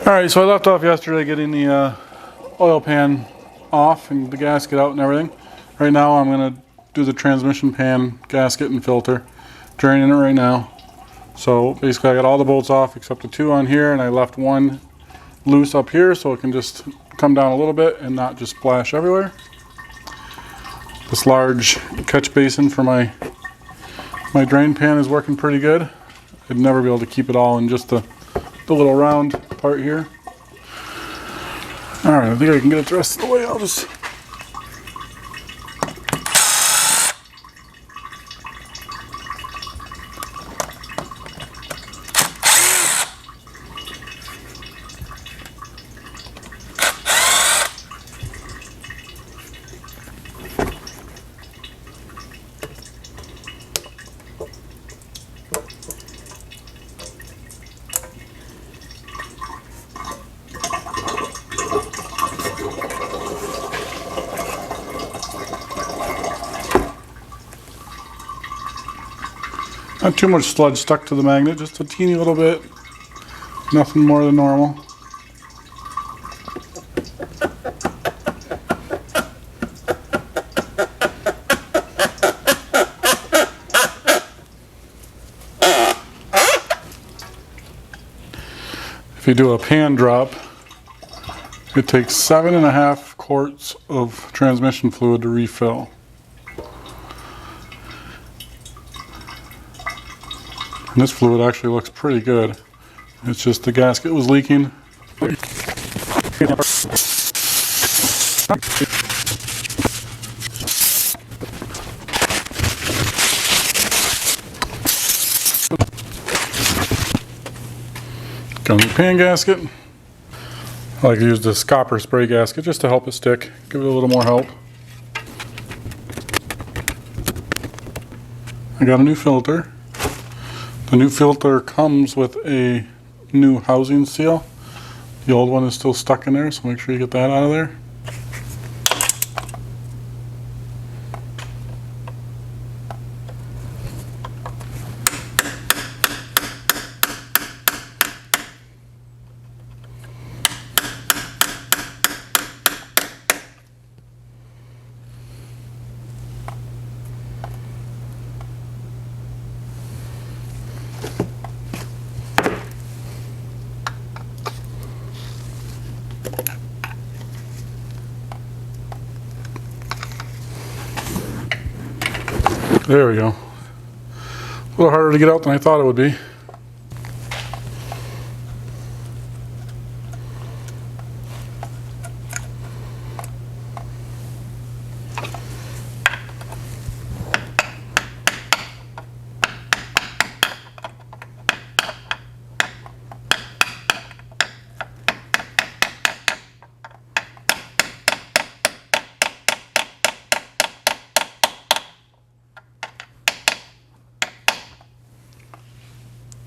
Alright, so I left off yesterday getting the oil pan off and the gasket out and everything. Right now I'm going to do the transmission pan, gasket, and filter. Draining it right now. So basically I got all the bolts off except the two on here, and I left one loose up here so it can just come down a little bit and not just splash everywhere. This large catch basin for my drain pan is working pretty good. I'd never be able to keep it all in just the little round part here. Alright, I think I can get it the rest of the way. I'll just... Not too much sludge stuck to the magnet, just a teeny little bit. Nothing more than normal. If you do a pan drop, it takes 7.5 quarts of transmission fluid to refill. And this fluid actually looks pretty good. It's just the gasket was leaking. Got the pan gasket. I like to use this copper spray gasket just to help it stick, give it a little more help. I got a new filter. The new filter comes with a new housing seal. The old one is still stuck in there, so make sure you get that out of there. There we go. A little harder to get out than I thought it would be.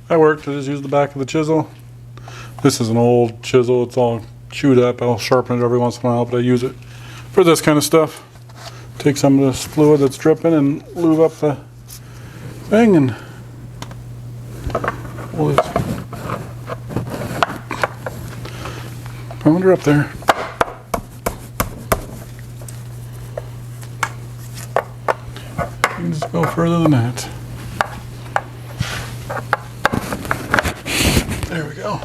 That worked. I just used the back of the chisel. This is an old chisel. It's all chewed up. I'll sharpen it every once in a while, but I use it for this kind of stuff. Take some of this fluid that's dripping and lube up the thing and pull this pounder up there. You can just go further than that. There we go.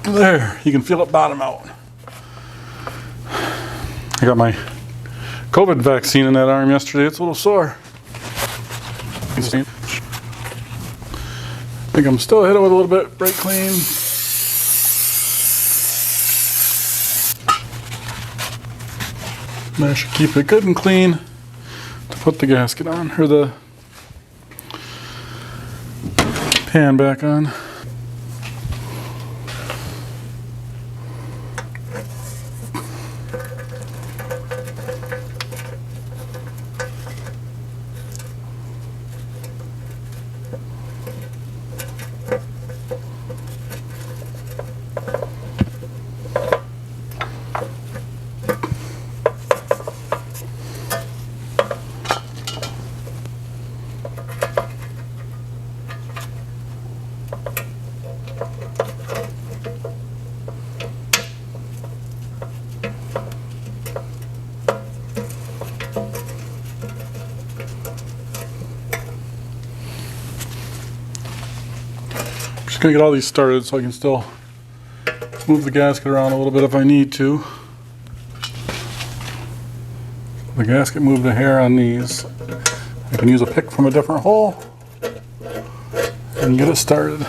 There, you can feel it bottom out. I got my COVID vaccine in that arm yesterday. It's a little sore. I think I'm still hit it with a little bit. Brake clean. That should keep it good and clean. Put the gasket on, or the pan back on. Just gonna get all these started so I can still move the gasket around a little bit if I need to. The gasket moved a hair on these. I can use a pick from a different hole and get it started.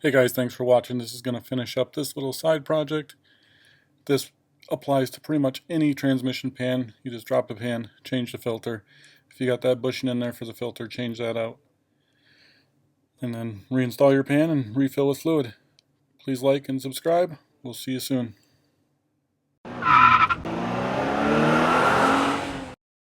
Hey guys, thanks for watching. This is going to finish up this little side project. This applies to pretty much any transmission pan. You just drop the pan, change the filter. If you got that bushing in there for the filter, change that out. And then reinstall your pan and refill with fluid. Please like and subscribe. We'll see you soon.